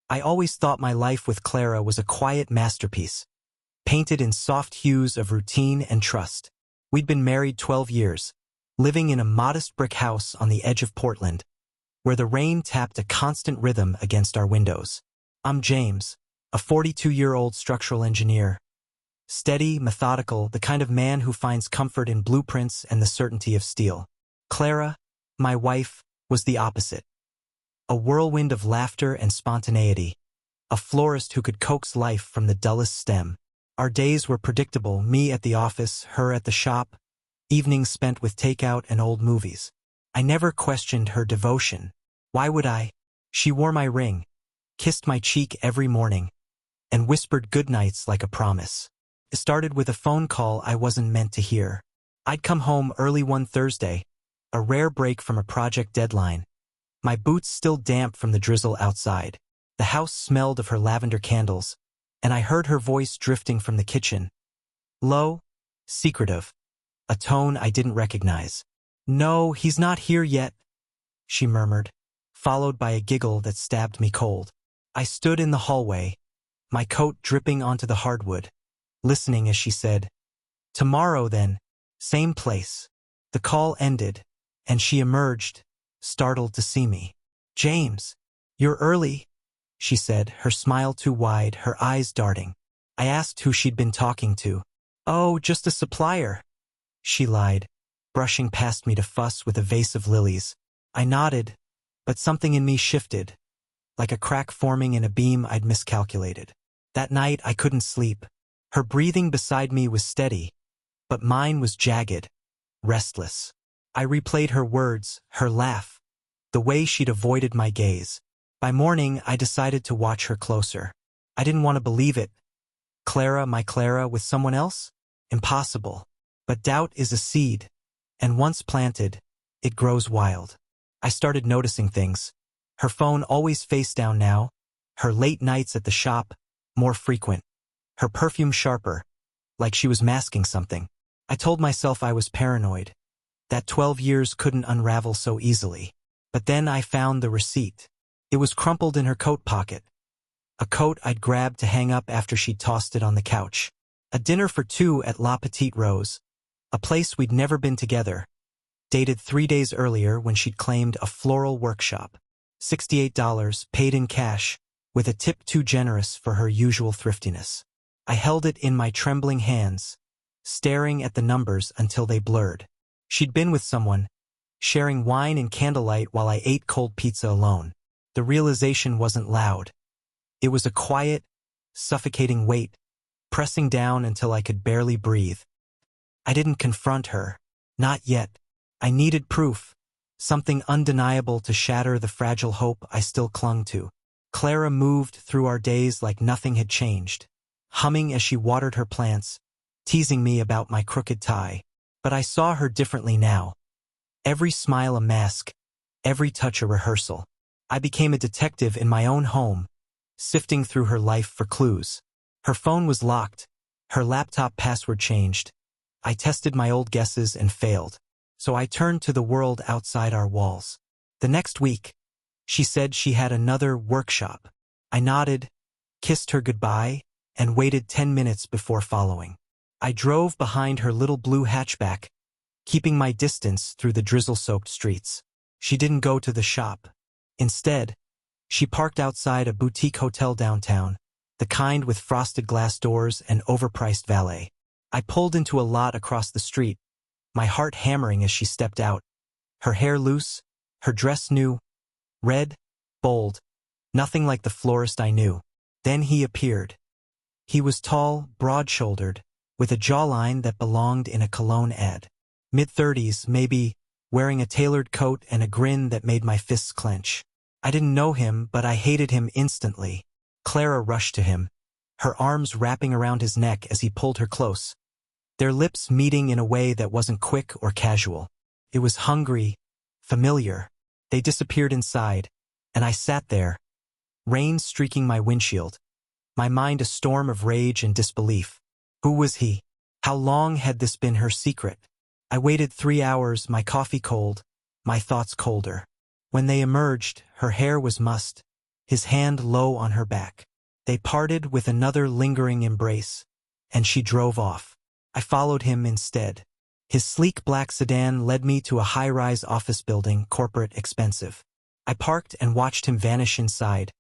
I always thought my life with Clara was a quiet masterpiece, painted in soft hues of routine and trust. We'd been married 12 years, living in a modest brick house on the edge of Portland, where the rain tapped a constant rhythm against our windows. I'm James, a 42-year-old structural engineer. Steady, methodical, the kind of man who finds comfort in blueprints and the certainty of steel. Clara, my wife, was the opposite. A whirlwind of laughter and spontaneity. A florist who could coax life from the dullest stem. Our days were predictable, me at the office, her at the shop, evenings spent with takeout and old movies. I never questioned her devotion. Why would I? She wore my ring, kissed my cheek every morning, and whispered goodnights like a promise. It started with a phone call I wasn't meant to hear. I'd come home early one Thursday, a rare break from a project deadline. My boots still damp from the drizzle outside. The house smelled of her lavender candles, and I heard her voice drifting from the kitchen. Low, secretive, a tone I didn't recognize. "No, he's not here yet," she murmured, followed by a giggle that stabbed me cold. I stood in the hallway, my coat dripping onto the hardwood, listening as she said, "Tomorrow then, same place." The call ended, and she emerged, startled to see me. "James, you're early," she said, her smile too wide, her eyes darting. I asked who she'd been talking to. "Oh, just a supplier," she lied, brushing past me to fuss with a vase of lilies. I nodded, but something in me shifted, like a crack forming in a beam I'd miscalculated. That night I couldn't sleep. Her breathing beside me was steady, but mine was jagged, restless. I replayed her words, her laugh, the way she'd avoided my gaze. By morning, I decided to watch her closer. I didn't want to believe it. Clara, my Clara, with someone else? Impossible. But doubt is a seed, and once planted, it grows wild. I started noticing things. Her phone always face down now, her late nights at the shop more frequent, her perfume sharper, like she was masking something. I told myself I was paranoid, that 12 years couldn't unravel so easily. But then I found the receipt. It was crumpled in her coat pocket, a coat I'd grabbed to hang up after she'd tossed it on the couch. A dinner for two at La Petite Rose, a place we'd never been together, dated 3 days earlier when she'd claimed a floral workshop. $68, paid in cash, with a tip too generous for her usual thriftiness. I held it in my trembling hands, staring at the numbers until they blurred. She'd been with someone, sharing wine and candlelight while I ate cold pizza alone. The realization wasn't loud. It was a quiet, suffocating weight, pressing down until I could barely breathe. I didn't confront her. Not yet. I needed proof, something undeniable to shatter the fragile hope I still clung to. Clara moved through our days like nothing had changed, humming as she watered her plants, teasing me about my crooked tie. But I saw her differently now. Every smile a mask, every touch a rehearsal. I became a detective in my own home, sifting through her life for clues. Her phone was locked, her laptop password changed. I tested my old guesses and failed, so I turned to the world outside our walls. The next week, she said she had another workshop. I nodded, kissed her goodbye, and waited 10 minutes before following. I drove behind her little blue hatchback, keeping my distance through the drizzle-soaked streets. She didn't go to the shop. Instead, she parked outside a boutique hotel downtown, the kind with frosted glass doors and overpriced valet. I pulled into a lot across the street, my heart hammering as she stepped out. Her hair loose, her dress new, red, bold, nothing like the florist I knew. Then he appeared. He was tall, broad-shouldered, with a jawline that belonged in a cologne ad. Mid-30s, maybe, wearing a tailored coat and a grin that made my fists clench. I didn't know him, but I hated him instantly. Clara rushed to him, her arms wrapping around his neck as he pulled her close, their lips meeting in a way that wasn't quick or casual. It was hungry, familiar. They disappeared inside, and I sat there, rain streaking my windshield, my mind a storm of rage and disbelief. Who was he? How long had this been her secret? I waited 3 hours, my coffee cold, my thoughts colder. When they emerged, her hair was mussed, his hand low on her back. They parted with another lingering embrace, and she drove off. I followed him instead. His sleek black sedan led me to a high-rise office building, corporate, expensive. I parked and watched him vanish inside,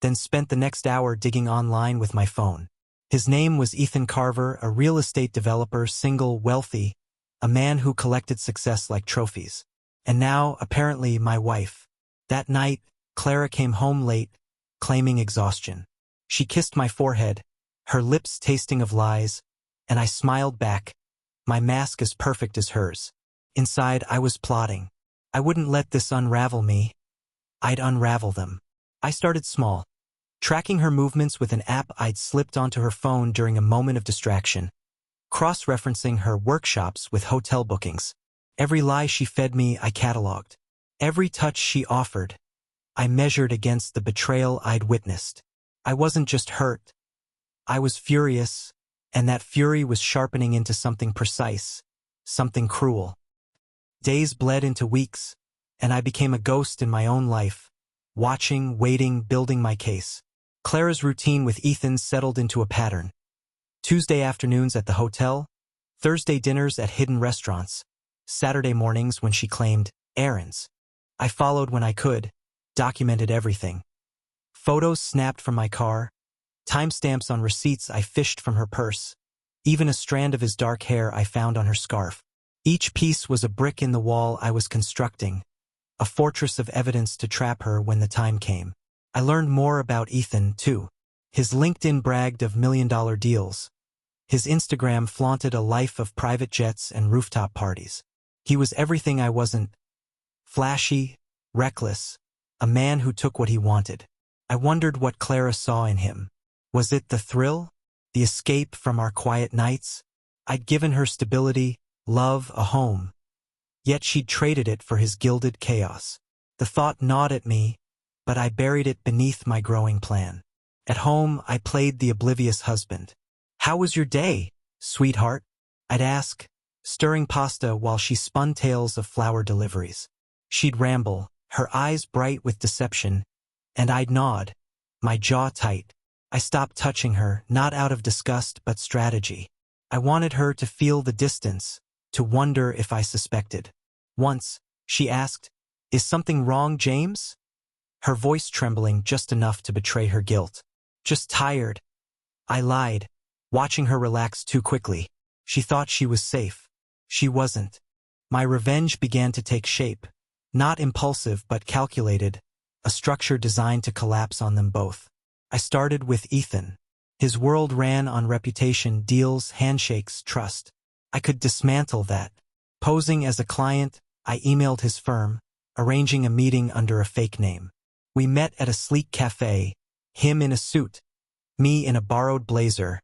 then spent the next hour digging online with my phone. His name was Ethan Carver, a real estate developer, single, wealthy, a man who collected success like trophies. And now, apparently, my wife. That night, Clara came home late, claiming exhaustion. She kissed my forehead, her lips tasting of lies, and I smiled back, my mask as perfect as hers. Inside, I was plotting. I wouldn't let this unravel me. I'd unravel them. I started small, tracking her movements with an app I'd slipped onto her phone during a moment of distraction, cross-referencing her workshops with hotel bookings. Every lie she fed me, I cataloged. Every touch she offered, I measured against the betrayal I'd witnessed. I wasn't just hurt. I was furious, and that fury was sharpening into something precise, something cruel. Days bled into weeks, and I became a ghost in my own life, watching, waiting, building my case. Clara's routine with Ethan settled into a pattern. Tuesday afternoons at the hotel, Thursday dinners at hidden restaurants, Saturday mornings when she claimed errands. I followed when I could, documented everything. Photos snapped from my car, timestamps on receipts I fished from her purse, even a strand of his dark hair I found on her scarf. Each piece was a brick in the wall I was constructing, a fortress of evidence to trap her when the time came. I learned more about Ethan, too. His LinkedIn bragged of million-dollar deals. His Instagram flaunted a life of private jets and rooftop parties. He was everything I wasn't. Flashy, reckless, a man who took what he wanted. I wondered what Clara saw in him. Was it the thrill? The escape from our quiet nights? I'd given her stability, love, a home. Yet she'd traded it for his gilded chaos. The thought gnawed at me, but I buried it beneath my growing plan. At home, I played the oblivious husband. "How was your day, sweetheart?" I'd ask, stirring pasta while she spun tales of flower deliveries. She'd ramble, her eyes bright with deception, and I'd nod, my jaw tight. I stopped touching her, not out of disgust but strategy. I wanted her to feel the distance, to wonder if I suspected. Once, she asked, "Is something wrong, James?" Her voice trembling just enough to betray her guilt. "Just tired." I lied, watching her relax too quickly. She thought she was safe. She wasn't. My revenge began to take shape, not impulsive but calculated, a structure designed to collapse on them both. I started with Ethan. His world ran on reputation, deals, handshakes, trust. I could dismantle that. Posing as a client, I emailed his firm, arranging a meeting under a fake name. We met at a sleek cafe, him in a suit, me in a borrowed blazer,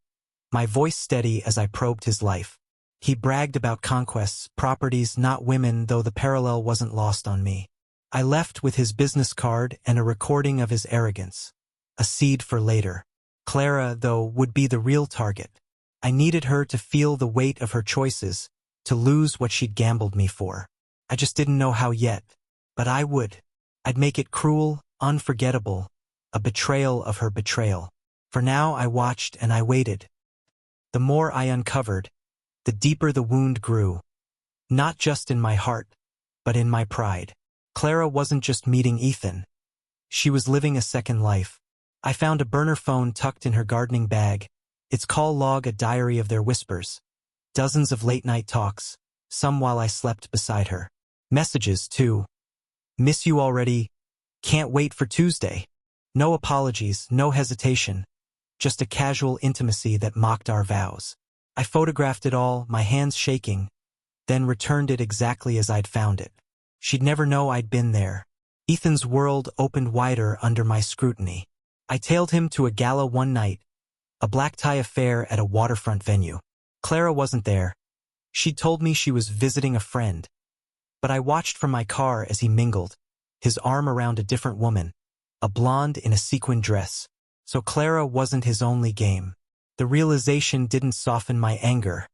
my voice steady as I probed his life. He bragged about conquests, properties, not women, though the parallel wasn't lost on me. I left with his business card and a recording of his arrogance. A seed for later. Clara, though, would be the real target. I needed her to feel the weight of her choices, to lose what she'd gambled me for. I just didn't know how yet, but I would. I'd make it cruel, unforgettable, a betrayal of her betrayal. For now I watched and I waited. The more I uncovered, the deeper the wound grew. Not just in my heart, but in my pride. Clara wasn't just meeting Ethan. She was living a second life. I found a burner phone tucked in her gardening bag, its call log a diary of their whispers. Dozens of late-night talks, some while I slept beside her. Messages, too. "Miss you already. Can't wait for Tuesday." No apologies, no hesitation. Just a casual intimacy that mocked our vows. I photographed it all, my hands shaking, then returned it exactly as I'd found it. She'd never know I'd been there. Ethan's world opened wider under my scrutiny. I tailed him to a gala one night, a black tie affair at a waterfront venue. Clara wasn't there. She'd told me she was visiting a friend. But I watched from my car as he mingled, his arm around a different woman, a blonde in a sequin dress. So Clara wasn't his only game. The realization didn't soften my anger.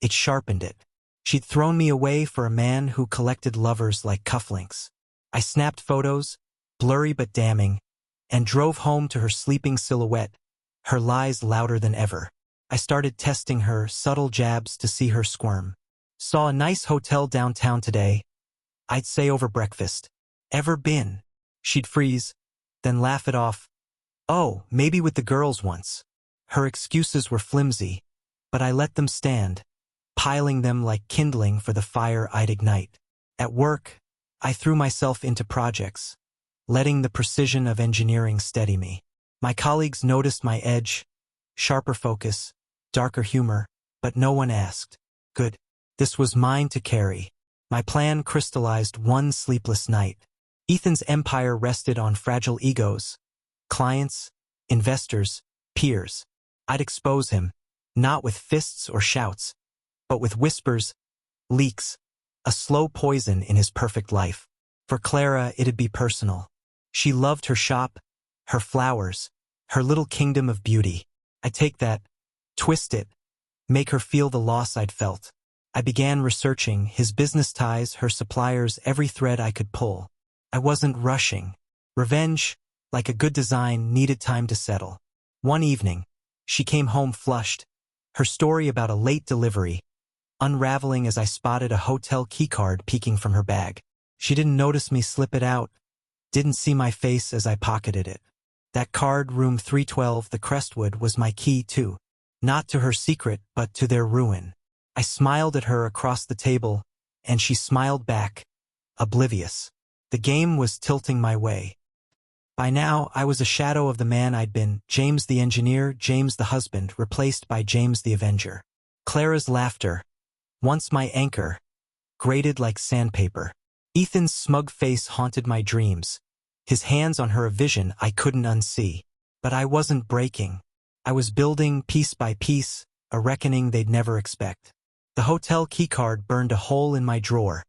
It sharpened it. She'd thrown me away for a man who collected lovers like cufflinks. I snapped photos, blurry but damning, and drove home to her sleeping silhouette, her lies louder than ever. I started testing her subtle jabs to see her squirm. Saw a nice hotel downtown today. I'd say over breakfast. Ever been? She'd freeze, then laugh it off. Oh, maybe with the girls once. Her excuses were flimsy, but I let them stand, piling them like kindling for the fire I'd ignite. At work, I threw myself into projects, letting the precision of engineering steady me. My colleagues noticed my edge, sharper focus, darker humor, but no one asked. Good. This was mine to carry. My plan crystallized one sleepless night. Ethan's empire rested on fragile egos, clients, investors, peers. I'd expose him, not with fists or shouts, but with whispers, leaks, a slow poison in his perfect life. For Clara, it'd be personal. She loved her shop, her flowers, her little kingdom of beauty. I'd take that, twist it, make her feel the loss I'd felt. I began researching his business ties, her suppliers, every thread I could pull. I wasn't rushing. Revenge, like a good design, needed time to settle. One evening, she came home flushed, her story about a late delivery, unraveling as I spotted a hotel keycard peeking from her bag. She didn't notice me slip it out, didn't see my face as I pocketed it. That card, room 312, the Crestwood, was my key too. Not to her secret, but to their ruin. I smiled at her across the table, and she smiled back, oblivious. The game was tilting my way. By now, I was a shadow of the man I'd been, James the engineer, James the husband, replaced by James the avenger. Clara's laughter, once my anchor, grated like sandpaper. Ethan's smug face haunted my dreams, his hands on her, a vision I couldn't unsee. But I wasn't breaking. I was building, piece by piece, a reckoning they'd never expect. The hotel keycard burned a hole in my drawer,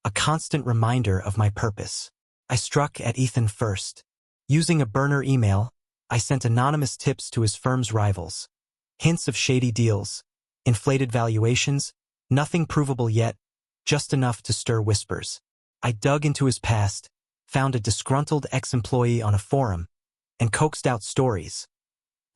a constant reminder of my purpose. I struck at Ethan first. Using a burner email, I sent anonymous tips to his firm's rivals. Hints of shady deals, inflated valuations, nothing provable yet, just enough to stir whispers. I dug into his past, found a disgruntled ex-employee on a forum, and coaxed out stories.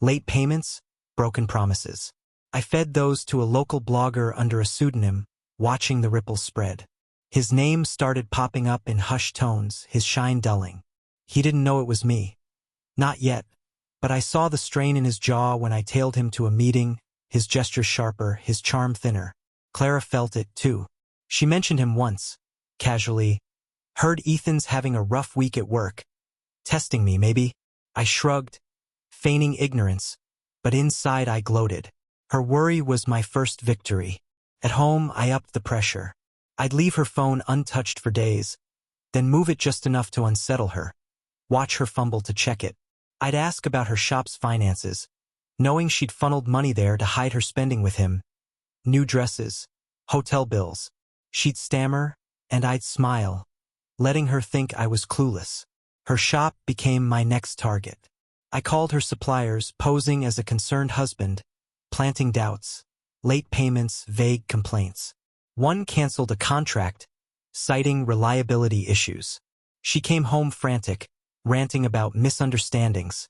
Late payments, broken promises. I fed those to a local blogger under a pseudonym, watching the ripples spread. His name started popping up in hushed tones, his shine dulling. He didn't know it was me. Not yet, but I saw the strain in his jaw when I tailed him to a meeting, his gestures sharper, his charm thinner. Clara felt it, too. She mentioned him once, casually. Heard Ethan's having a rough week at work. Testing me, maybe? I shrugged, feigning ignorance, but inside I gloated. Her worry was my first victory. At home, I upped the pressure. I'd leave her phone untouched for days, then move it just enough to unsettle her. Watch her fumble to check it. I'd ask about her shop's finances, knowing she'd funneled money there to hide her spending with him. New dresses, hotel bills. She'd stammer, and I'd smile, letting her think I was clueless. Her shop became my next target. I called her suppliers, posing as a concerned husband, planting doubts, late payments, vague complaints. One canceled a contract, citing reliability issues. She came home frantic, ranting about misunderstandings.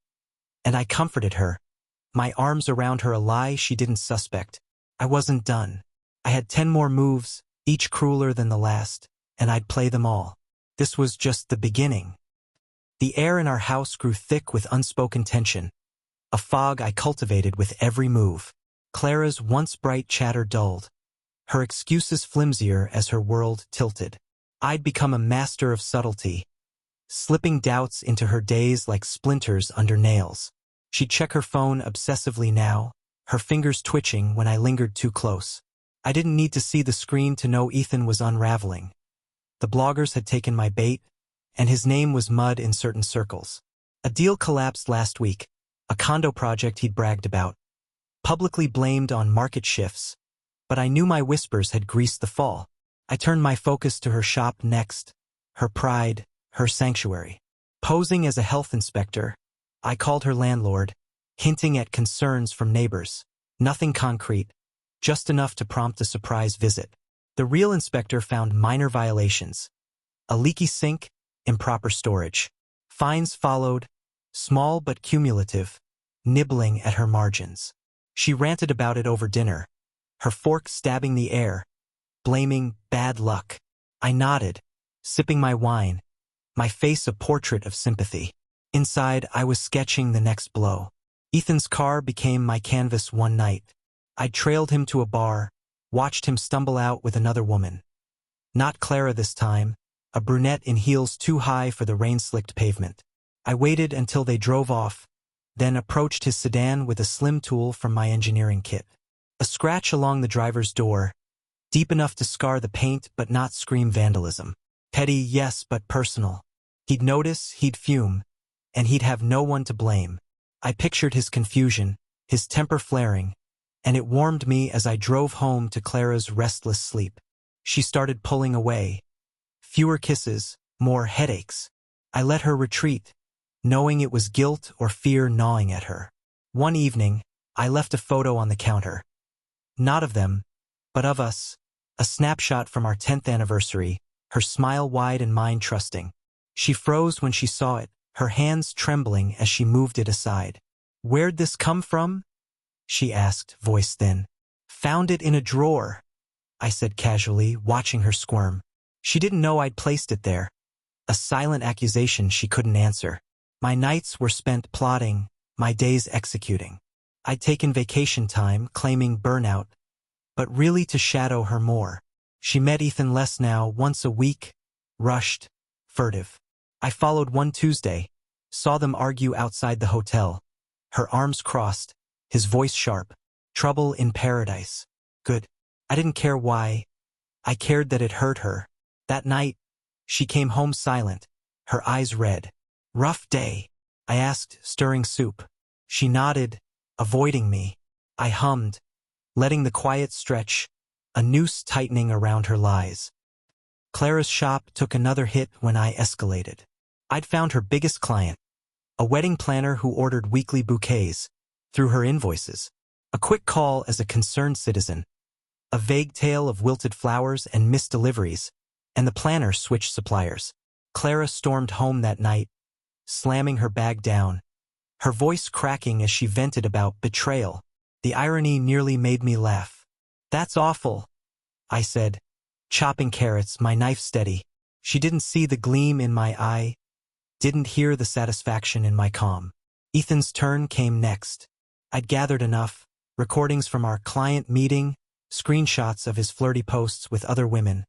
And I comforted her, my arms around her, a lie she didn't suspect. I wasn't done. I had 10 more moves, each crueler than the last, and I'd play them all. This was just the beginning. The air in our house grew thick with unspoken tension, a fog I cultivated with every move. Clara's once bright chatter dulled, her excuses flimsier as her world tilted. I'd become a master of subtlety, slipping doubts into her days like splinters under nails. She'd check her phone obsessively now, her fingers twitching when I lingered too close. I didn't need to see the screen to know Ethan was unraveling. The bloggers had taken my bait, and his name was mud in certain circles. A deal collapsed last week, a condo project he'd bragged about, publicly blamed on market shifts, but I knew my whispers had greased the fall. I turned my focus to her shop next, her pride, her sanctuary. Posing as a health inspector, I called her landlord, hinting at concerns from neighbors. Nothing concrete, just enough to prompt a surprise visit. The real inspector found minor violations. A leaky sink, improper storage. Fines followed, small but cumulative, nibbling at her margins. She ranted about it over dinner, her fork stabbing the air, blaming bad luck. I nodded, sipping my wine, my face a portrait of sympathy. Inside, I was sketching the next blow. Ethan's car became my canvas one night. I trailed him to a bar, watched him stumble out with another woman. Not Clara this time, a brunette in heels too high for the rain-slicked pavement. I waited until they drove off, then approached his sedan with a slim tool from my engineering kit. A scratch along the driver's door, deep enough to scar the paint but not scream vandalism. Petty, yes, but personal. He'd notice, he'd fume, and he'd have no one to blame. I pictured his confusion, his temper flaring, and it warmed me as I drove home to Clara's restless sleep. She started pulling away. Fewer kisses, more headaches. I let her retreat, knowing it was guilt or fear gnawing at her. One evening, I left a photo on the counter. Not of them, but of us. A snapshot from our 10th anniversary, her smile wide and mine trusting. She froze when she saw it, her hands trembling as she moved it aside. "Where'd this come from?" she asked, voice thin. "Found it in a drawer," I said casually, watching her squirm. She didn't know I'd placed it there. A silent accusation she couldn't answer. My nights were spent plotting, my days executing. I'd taken vacation time, claiming burnout, but really to shadow her more. She met Ethan less now, once a week, rushed, furtive. I followed one Tuesday, saw them argue outside the hotel. Her arms crossed, his voice sharp. Trouble in paradise. Good. I didn't care why. I cared that it hurt her. That night, she came home silent, her eyes red. "Rough day?" I asked, stirring soup. She nodded, avoiding me. I hummed, letting the quiet stretch, a noose tightening around her lies. Clara's shop took another hit when I escalated. I'd found her biggest client, a wedding planner who ordered weekly bouquets, through her invoices. A quick call as a concerned citizen. A vague tale of wilted flowers and missed deliveries, and the planner switched suppliers. Clara stormed home that night, slamming her bag down, her voice cracking as she vented about betrayal. The irony nearly made me laugh. "That's awful," I said, chopping carrots, my knife steady. She didn't see the gleam in my eye, didn't hear the satisfaction in my calm. Ethan's turn came next. I'd gathered enough, recordings from our client meeting, screenshots of his flirty posts with other women,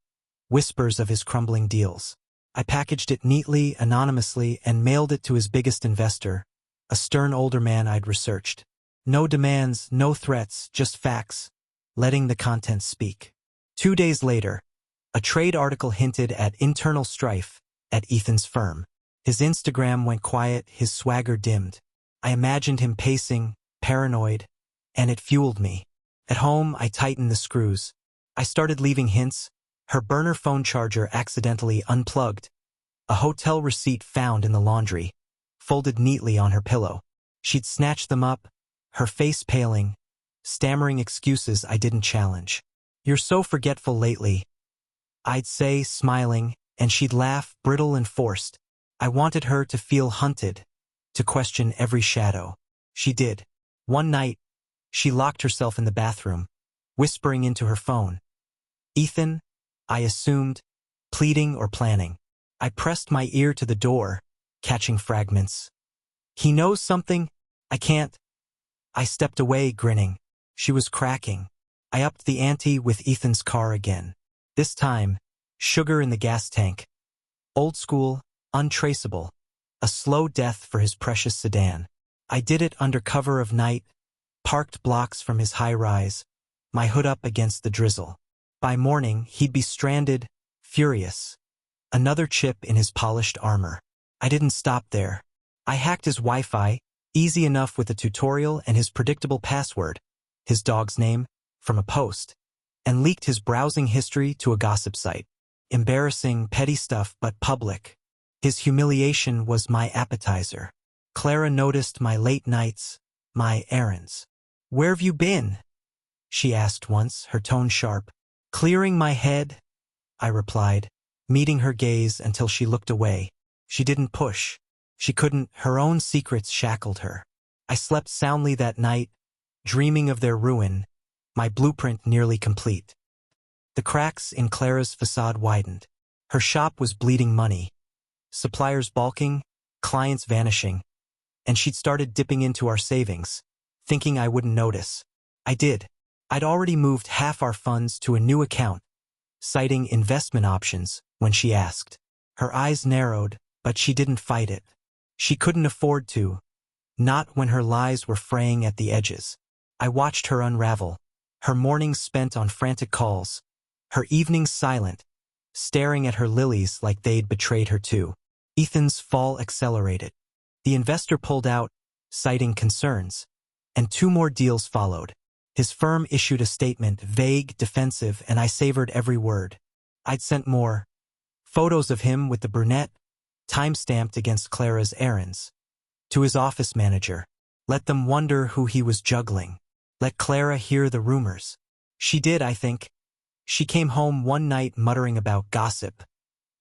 whispers of his crumbling deals. I packaged it neatly, anonymously, and mailed it to his biggest investor, a stern older man I'd researched. No demands, no threats, just facts, letting the contents speak. 2 days later, a trade article hinted at internal strife at Ethan's firm. His Instagram went quiet, his swagger dimmed. I imagined him pacing, paranoid, and it fueled me. At home, I tightened the screws. I started leaving hints. Her burner phone charger accidentally unplugged. A hotel receipt found in the laundry, folded neatly on her pillow. She'd snatched them up, her face paling, stammering excuses I didn't challenge. "You're so forgetful lately," I'd say, smiling, and she'd laugh, brittle and forced. I wanted her to feel hunted, to question every shadow. She did. One night, she locked herself in the bathroom, whispering into her phone. "Ethan," I assumed, pleading or planning. I pressed my ear to the door, catching fragments. "He knows something? I can't." I stepped away, grinning. She was cracking. I upped the ante with Ethan's car again. This time, sugar in the gas tank. Old school, untraceable. A slow death for his precious sedan. I did it under cover of night, parked blocks from his high-rise, my hood up against the drizzle. By morning, he'd be stranded, furious. Another chip in his polished armor. I didn't stop there. I hacked his Wi-Fi, easy enough with a tutorial and his predictable password, his dog's name, from a post, and leaked his browsing history to a gossip site. Embarrassing, petty stuff, but public. His humiliation was my appetizer. Clara noticed my late nights, my errands. "Where've you been?" she asked once, her tone sharp. "Clearing my head," I replied, meeting her gaze until she looked away. She didn't push. She couldn't, her own secrets shackled her. I slept soundly that night, dreaming of their ruin, my blueprint nearly complete. The cracks in Clara's facade widened. Her shop was bleeding money. Suppliers balking, clients vanishing, and she'd started dipping into our savings, thinking I wouldn't notice. I did. I'd already moved half our funds to a new account, citing investment options when she asked. Her eyes narrowed, but she didn't fight it. She couldn't afford to, not when her lies were fraying at the edges. I watched her unravel, her mornings spent on frantic calls, her evenings silent, staring at her lilies like they'd betrayed her too. Ethan's fall accelerated. The investor pulled out, citing concerns, and 2 more deals followed. His firm issued a statement, vague, defensive, and I savored every word. I'd sent more photos of him with the brunette, time-stamped against Clara's errands, to his office manager. Let them wonder who he was juggling. Let Clara hear the rumors. She did, I think. She came home one night muttering about gossip,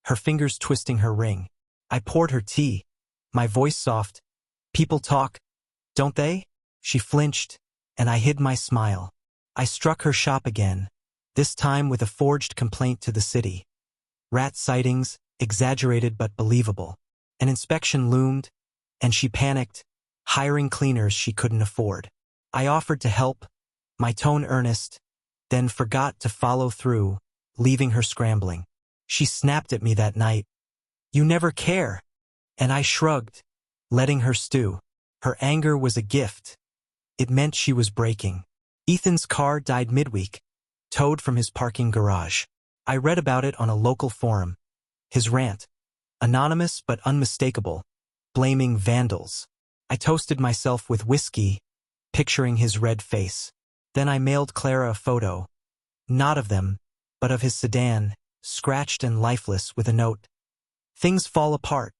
her fingers twisting her ring. I poured her tea, my voice soft. People talk, don't they? She flinched, and I hid my smile. I struck her shop again, this time with a forged complaint to the city. Rat sightings, exaggerated but believable. An inspection loomed, and she panicked, hiring cleaners she couldn't afford. I offered to help, my tone earnest, then forgot to follow through, leaving her scrambling. She snapped at me that night. You never care. And I shrugged, letting her stew. Her anger was a gift. It meant she was breaking. Ethan's car died midweek, towed from his parking garage. I read about it on a local forum. His rant, anonymous but unmistakable, blaming vandals. I toasted myself with whiskey, picturing his red face. Then I mailed Clara a photo, not of them, but of his sedan, scratched and lifeless, with a note. Things fall apart.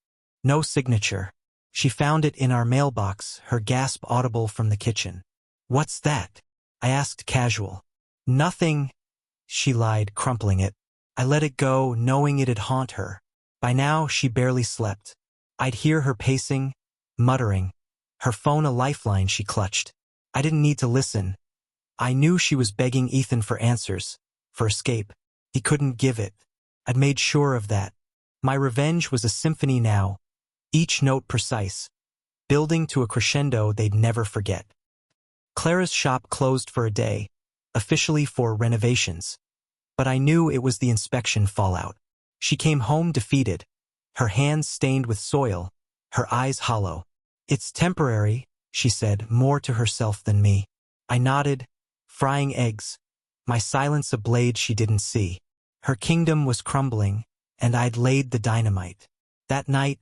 No signature. She found it in our mailbox, her gasp audible from the kitchen. What's that? I asked casual. Nothing, she lied, crumpling it. I let it go, knowing it'd haunt her. By now, she barely slept. I'd hear her pacing, muttering, her phone a lifeline she clutched. I didn't need to listen. I knew she was begging Ethan for answers, for escape. He couldn't give it. I'd made sure of that. My revenge was a symphony now, each note precise, building to a crescendo they'd never forget. Clara's shop closed for a day, officially for renovations. But I knew it was the inspection fallout. She came home defeated, her hands stained with soil, her eyes hollow. It's temporary, she said, more to herself than me. I nodded, frying eggs, my silence a blade she didn't see. Her kingdom was crumbling, and I'd laid the dynamite. That night,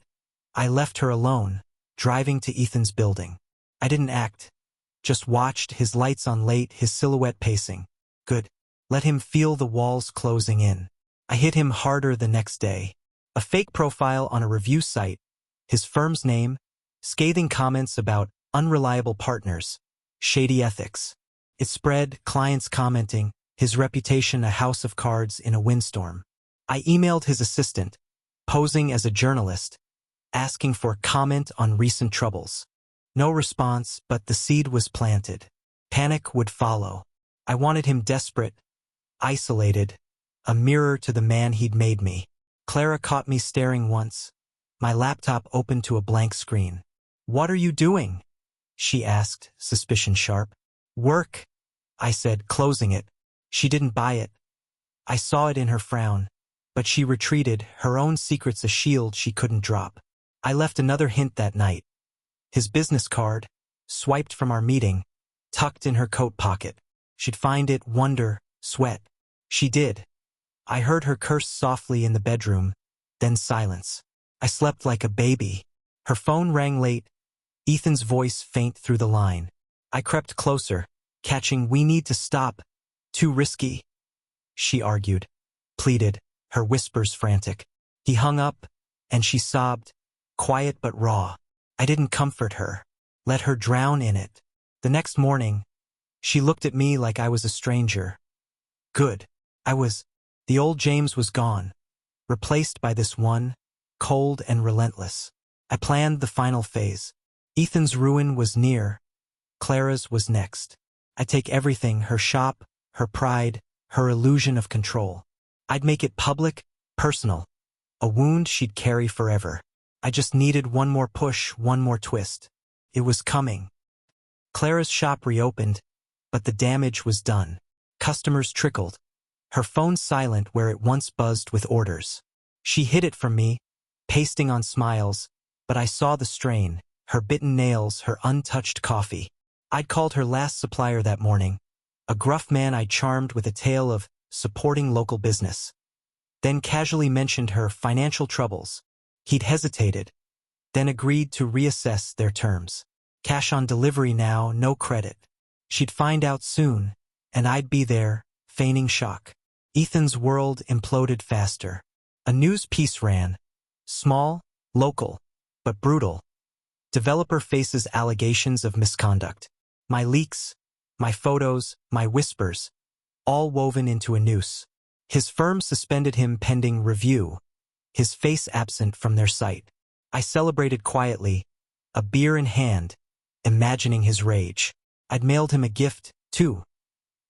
I left her alone, driving to Ethan's building. I didn't act, just watched, his lights on late, his silhouette pacing. Good. Let him feel the walls closing in. I hit him harder the next day. A fake profile on a review site, his firm's name, scathing comments about unreliable partners, shady ethics. It spread, clients commenting, his reputation a house of cards in a windstorm. I emailed his assistant, posing as a journalist, asking for comment on recent troubles. No response, but the seed was planted. Panic would follow. I wanted him desperate, isolated, a mirror to the man he'd made me. Clara caught me staring once, my laptop opened to a blank screen. What are you doing? She asked, suspicion sharp. Work, I said, closing it. She didn't buy it. I saw it in her frown, but she retreated, her own secrets a shield she couldn't drop. I left another hint that night. His business card, swiped from our meeting, tucked in her coat pocket. She'd find it, wonder, sweat. She did. I heard her curse softly in the bedroom, then silence. I slept like a baby. Her phone rang late, Ethan's voice faint through the line. I crept closer, catching, we need to stop. Too risky. She argued, pleaded, her whispers frantic. He hung up, and she sobbed, quiet but raw. I didn't comfort her. Let her drown in it. The next morning, she looked at me like I was a stranger. Good. I was. The old James was gone, replaced by this one, cold and relentless. I planned the final phase. Ethan's ruin was near. Clara's was next. I'd take everything, her shop, her pride, her illusion of control. I'd make it public, personal. A wound she'd carry forever. I just needed one more push, one more twist. It was coming. Clara's shop reopened, but the damage was done. Customers trickled. Her phone silent where it once buzzed with orders. She hid it from me, pasting on smiles, but I saw the strain, her bitten nails, her untouched coffee. I'd called her last supplier that morning, a gruff man I charmed with a tale of supporting local business. Then casually mentioned her financial troubles. He'd hesitated, then agreed to reassess their terms. Cash on delivery now, no credit. She'd find out soon, and I'd be there, feigning shock. Ethan's world imploded faster. A news piece ran. Small, local, but brutal. Developer faces allegations of misconduct. My leaks, my photos, my whispers, all woven into a noose. His firm suspended him pending review, his face absent from their sight. I celebrated quietly, a beer in hand, imagining his rage. I'd mailed him a gift, too.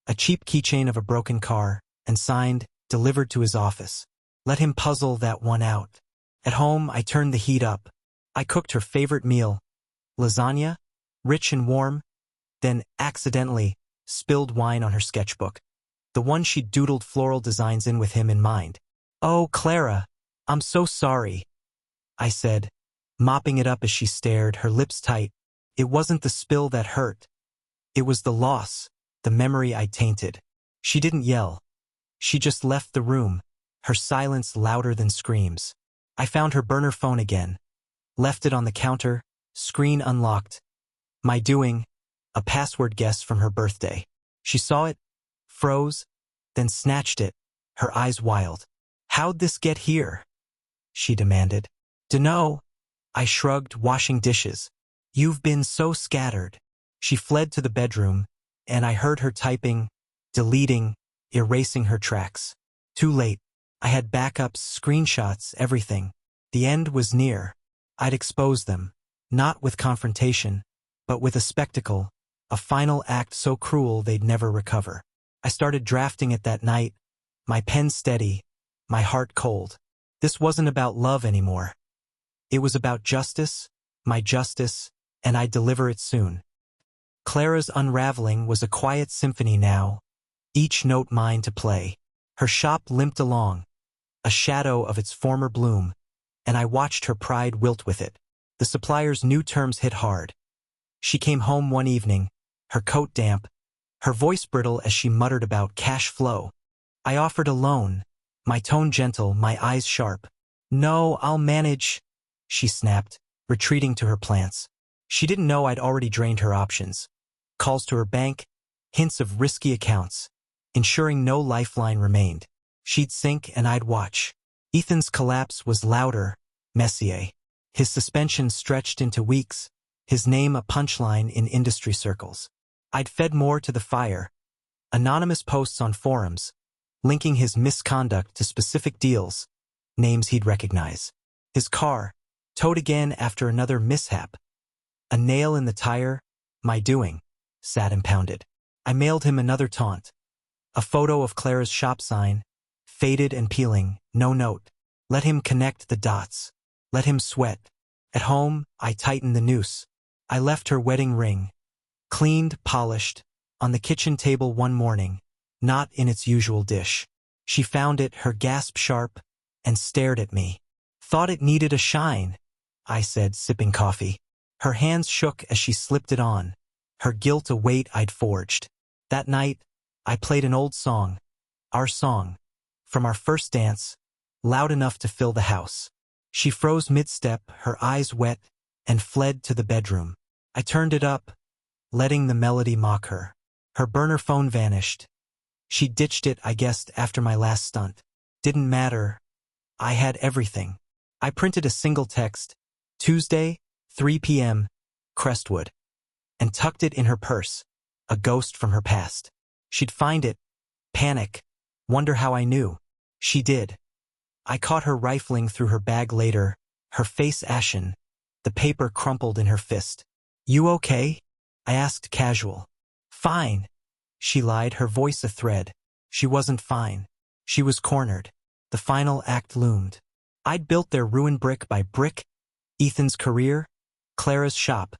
A cheap keychain of a broken car, and signed, delivered to his office. Let him puzzle that one out. At home, I turned the heat up. I cooked her favorite meal, lasagna, rich and warm, then accidentally spilled wine on her sketchbook, the one she'd doodled floral designs in with him in mind. "Oh, Clara, I'm so sorry," I said, mopping it up as she stared, her lips tight. It wasn't the spill that hurt. It was the loss, the memory I tainted. She didn't yell. She just left the room, her silence louder than screams. I found her burner phone again, left it on the counter, screen unlocked. My doing, a password guess from her birthday. She saw it, froze, then snatched it, her eyes wild. "How'd this get here?" she demanded. "Dunno." I shrugged, washing dishes. "You've been so scattered." She fled to the bedroom, and I heard her typing, deleting, erasing her tracks. Too late. I had backups, screenshots, everything. The end was near. I'd expose them, not with confrontation, but with a spectacle, a final act so cruel they'd never recover. I started drafting it that night, my pen steady, my heart cold. This wasn't about love anymore. It was about justice, my justice, and I'd deliver it soon. Clara's unraveling was a quiet symphony now, each note mine to play. Her shop limped along, a shadow of its former bloom, and I watched her pride wilt with it. The supplier's new terms hit hard. She came home one evening, her coat damp, her voice brittle as she muttered about cash flow. I offered a loan, my tone gentle, my eyes sharp. "No, I'll manage," she snapped, retreating to her plants. She didn't know I'd already drained her options. Calls to her bank, hints of risky accounts, ensuring no lifeline remained. She'd sink and I'd watch. Ethan's collapse was louder, messier. His suspension stretched into weeks, his name a punchline in industry circles. I'd fed more to the fire. Anonymous posts on forums, linking his misconduct to specific deals, names he'd recognize. His car, towed again after another mishap. A nail in the tire, my doing, sat impounded. I mailed him another taunt. A photo of Clara's shop sign, faded and peeling, no note. Let him connect the dots. Let him sweat. At home, I tightened the noose. I left her wedding ring, cleaned, polished, on the kitchen table one morning, not in its usual dish. She found it, her gasp sharp, and stared at me. "Thought it needed a shine," I said, sipping coffee. Her hands shook as she slipped it on, her guilt a weight I'd forged. That night, I played an old song, our song, from our first dance, loud enough to fill the house. She froze mid-step, her eyes wet, and fled to the bedroom. I turned it up, letting the melody mock her. Her burner phone vanished. She ditched it, I guessed, after my last stunt. Didn't matter. I had everything. I printed a single text, Tuesday, 3 p.m., Crestwood, and tucked it in her purse, a ghost from her past. She'd find it, panic, wonder how I knew. She did. I caught her rifling through her bag later, her face ashen, The paper crumpled in her fist. "You okay?" I asked casual. "Fine," she lied, her voice a thread. She wasn't fine. She was cornered. The final act loomed. I'd built their ruin brick by brick, Ethan's career, Clara's shop,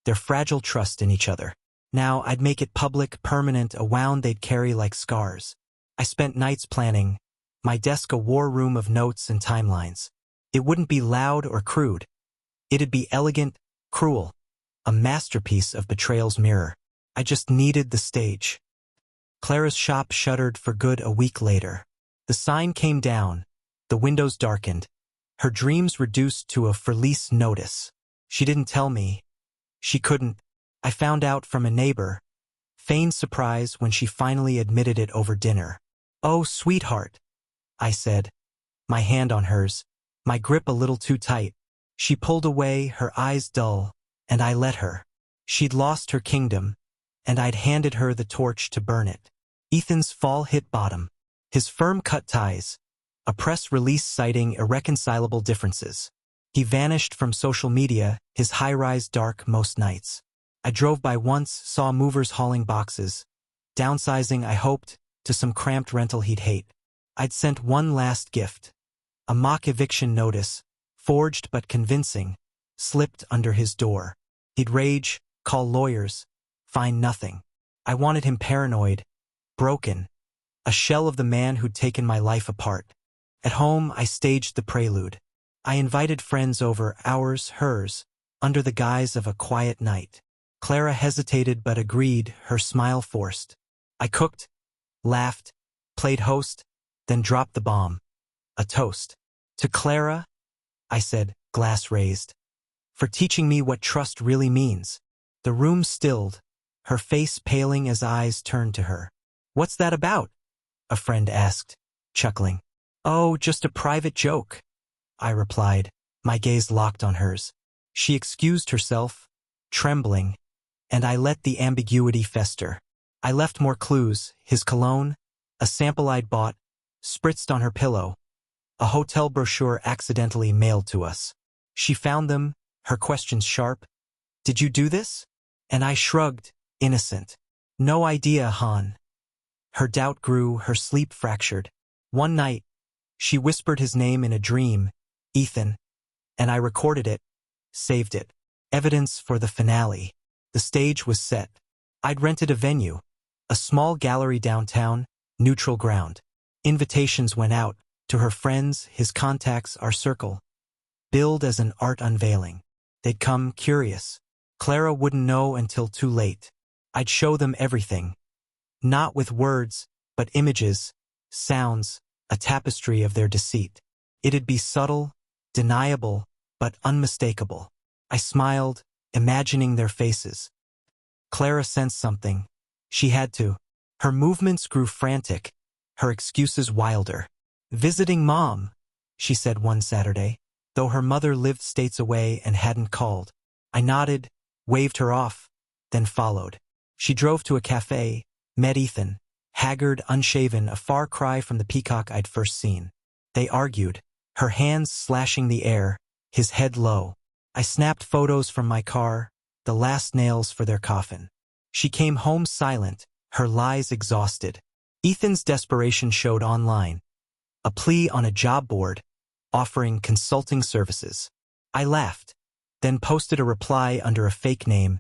their fragile trust in each other. Now I'd make it public, permanent, a wound they'd carry like scars. I spent nights planning, my desk a war room of notes and timelines. It wouldn't be loud or crude. It'd be elegant, cruel, a masterpiece of betrayal's mirror. I just needed the stage. Clara's shop shuttered for good a week later. The sign came down, the windows darkened, her dreams reduced to a for lease notice. She didn't tell me. She couldn't. I found out from a neighbor, feigned surprise when she finally admitted it over dinner. "Oh, sweetheart," I said, my hand on hers, my grip a little too tight. She pulled away, her eyes dull, and I let her. She'd lost her kingdom, and I'd handed her the torch to burn it. Ethan's fall hit bottom. His firm cut ties, a press release citing irreconcilable differences. He vanished from social media, his high-rise dark most nights. I drove by once, saw movers hauling boxes, downsizing, I hoped, to some cramped rental he'd hate. I'd sent one last gift, a mock eviction notice, forged but convincing, slipped under his door. He'd rage, call lawyers, find nothing. I wanted him paranoid, broken, a shell of the man who'd taken my life apart. At home, I staged the prelude. I invited friends over, ours, hers, under the guise of a quiet night. Clara hesitated but agreed, her smile forced. I cooked, laughed, played host, then dropped the bomb. A toast. To Clara, I said, glass raised, for teaching me what trust really means. The room stilled, her face paling as eyes turned to her. "What's that about?" a friend asked, chuckling. "Oh, just a private joke," I replied, my gaze locked on hers. She excused herself, trembling, and I let the ambiguity fester. I left more clues, his cologne, a sample I'd bought, spritzed on her pillow, a hotel brochure accidentally mailed to us. She found them, her questions sharp. "Did you do this?" And I shrugged, innocent. "No idea, hon." Her doubt grew, her sleep fractured. One night, she whispered his name in a dream, Ethan, and I recorded it, saved it. Evidence for the finale. The stage was set. I'd rented a venue, a small gallery downtown, neutral ground. Invitations went out, to her friends, his contacts, our circle. Billed as an art unveiling. They'd come curious. Clara wouldn't know until too late. I'd show them everything. Not with words, but images, sounds, a tapestry of their deceit. It'd be subtle, deniable, but unmistakable. I smiled, imagining their faces. Clara sensed something. She had to. Her movements grew frantic, her excuses wilder. "Visiting Mom," she said one Saturday, though her mother lived states away and hadn't called. I nodded, waved her off, then followed. She drove to a cafe, met Ethan, haggard, unshaven, a far cry from the peacock I'd first seen. They argued, her hands slashing the air, his head low. I snapped photos from my car, the last nails for their coffin. She came home silent, her lies exhausted. Ethan's desperation showed online, a plea on a job board, offering consulting services. I laughed, then posted a reply under a fake name.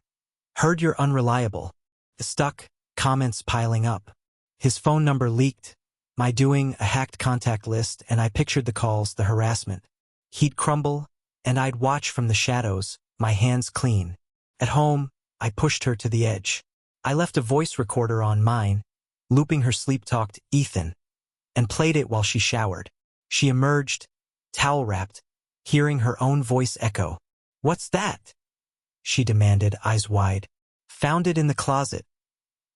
"Heard you're unreliable." Stuck, comments piling up. His phone number leaked, my doing, a hacked contact list, and I pictured the calls, the harassment. He'd crumble, and I'd watch from the shadows, my hands clean. At home, I pushed her to the edge. I left a voice recorder on mine, looping her sleep-talked Ethan, and played it while she showered. She emerged, towel-wrapped, hearing her own voice echo. "What's that?" she demanded, eyes wide. "Found it in the closet,"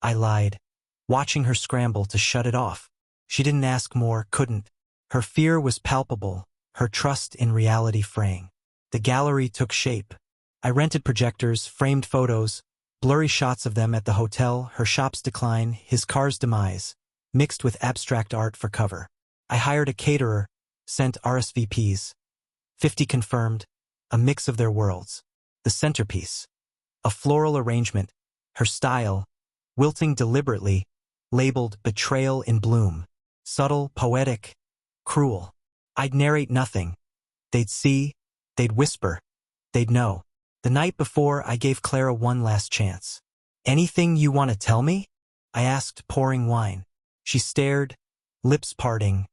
I lied, watching her scramble to shut it off. She didn't ask more, couldn't. Her fear was palpable, her trust in reality fraying. The gallery took shape. I rented projectors, framed photos, blurry shots of them at the hotel, her shop's decline, his car's demise, mixed with abstract art for cover. I hired a caterer, sent RSVPs. 50 confirmed, a mix of their worlds. The centerpiece, a floral arrangement, her style, wilting deliberately, labeled Betrayal in Bloom. Subtle, poetic, cruel. I'd narrate nothing. They'd see, they'd whisper, they'd know. The night before, I gave Clara one last chance. "Anything you want to tell me?" I asked, pouring wine. She stared, lips parting,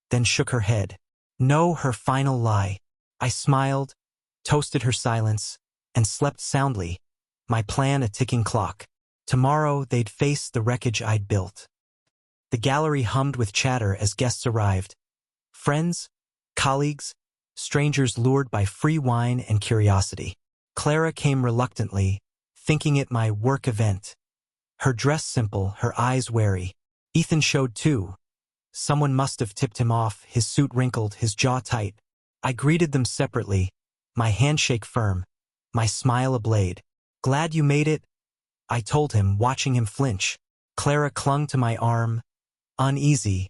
then shook her head. No, her final lie. I smiled, toasted her silence, and slept soundly, my plan a ticking clock. Tomorrow they'd face the wreckage I'd built. The gallery hummed with chatter as guests arrived. Friends, colleagues, strangers lured by free wine and curiosity. Clara came reluctantly, thinking it my work event. Her dress simple, her eyes wary. Ethan showed too. Someone must have tipped him off, his suit wrinkled, his jaw tight. I greeted them separately, my handshake firm, my smile ablade. "Glad you made it," I told him, watching him flinch. Clara clung to my arm, uneasy,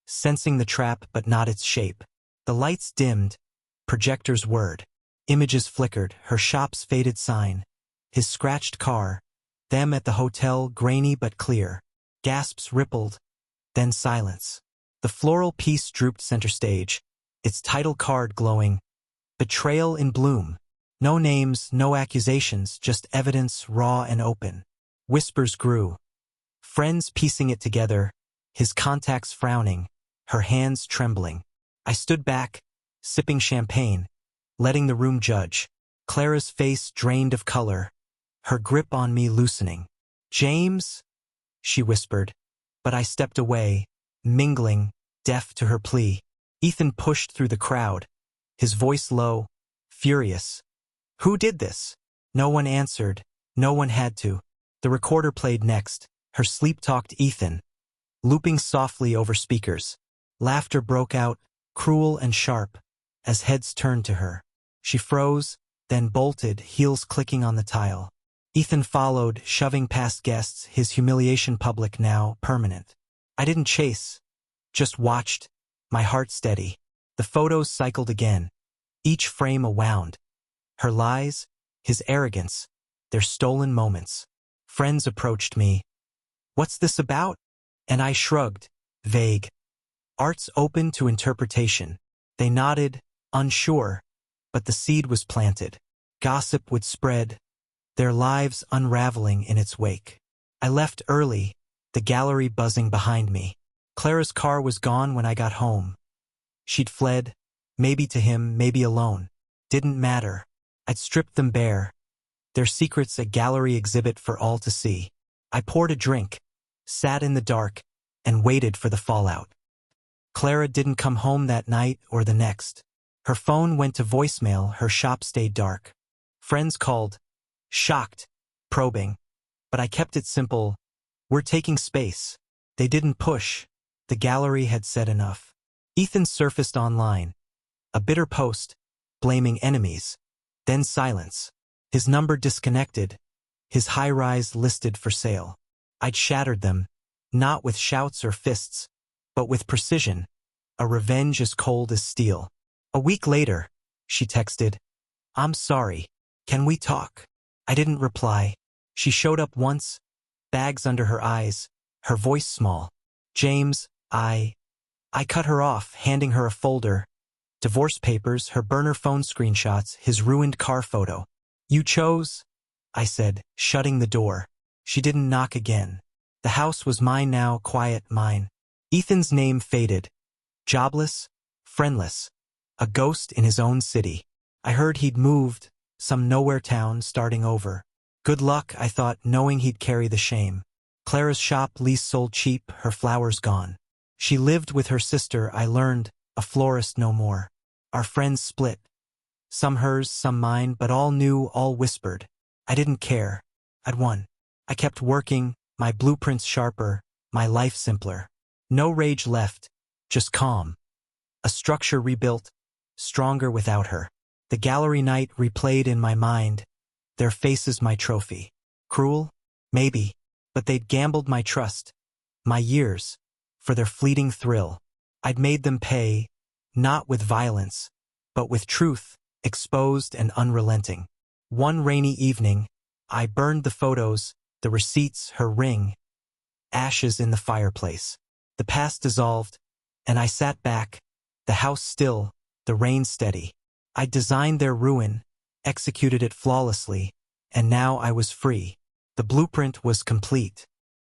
sensing the trap but not its shape. The lights dimmed, projectors whirred. Images flickered, her shop's faded sign, his scratched car, them at the hotel, grainy but clear. Gasps rippled, then silence. The floral piece drooped center stage, its title card glowing. Betrayal in Bloom. No names, no accusations, just evidence raw and open. Whispers grew. Friends piecing it together, his contacts frowning, her hands trembling. I stood back, sipping champagne, letting the room judge. Clara's face drained of color, her grip on me loosening. "James?" she whispered, but I stepped away, mingling, deaf to her plea. Ethan pushed through the crowd, his voice low, furious. "Who did this?" No one answered, no one had to. The recorder played next, her sleep-talked Ethan, looping softly over speakers. Laughter broke out, cruel and sharp, as heads turned to her. She froze, then bolted, heels clicking on the tile. Ethan followed, shoving past guests, his humiliation public now, permanent. I didn't chase, just watched, my heart steady. The photos cycled again, each frame a wound. Her lies, his arrogance, their stolen moments. Friends approached me. "What's this about?" And I shrugged, vague. Art's open to interpretation. They nodded, unsure, but the seed was planted. Gossip would spread, their lives unraveling in its wake. I left early, the gallery buzzing behind me. Clara's car was gone when I got home. She'd fled, maybe to him, maybe alone. Didn't matter. I'd stripped them bare. Their secrets a gallery exhibit for all to see. I poured a drink, sat in the dark, and waited for the fallout. Clara didn't come home that night or the next. Her phone went to voicemail, her shop stayed dark. Friends called, shocked, probing. But I kept it simple. "We're taking space." They didn't push. The gallery had said enough. Ethan surfaced online. A bitter post, blaming enemies. Then silence. His number disconnected. His high-rise listed for sale. I'd shattered them, not with shouts or fists, but with precision. A revenge as cold as steel. A week later, she texted, "I'm sorry. Can we talk?" I didn't reply. She showed up once, bags under her eyes, her voice small. "James, I cut her off, handing her a folder. Divorce papers, her burner phone screenshots, his ruined car photo. "You chose," I said, shutting the door. She didn't knock again. The house was mine now, quiet, mine. Ethan's name faded. Jobless, friendless, a ghost in his own city. I heard he'd moved, some nowhere town, starting over. Good luck, I thought, knowing he'd carry the shame. Clara's shop lease sold cheap, her flowers gone. She lived with her sister, I learned, a florist no more. Our friends split. Some hers, some mine, but all knew, all whispered. I didn't care. I'd won. I kept working, my blueprints sharper, my life simpler. No rage left, just calm. A structure rebuilt, stronger without her. The gallery night replayed in my mind, their faces my trophy. Cruel? Maybe, but they'd gambled my trust, my years, for their fleeting thrill. I'd made them pay, not with violence, but with truth, exposed and unrelenting. One rainy evening, I burned the photos, the receipts, her ring, ashes in the fireplace. The past dissolved, and I sat back, the house still, the rain steady. I designed their ruin, executed it flawlessly, and now I was free. The blueprint was complete.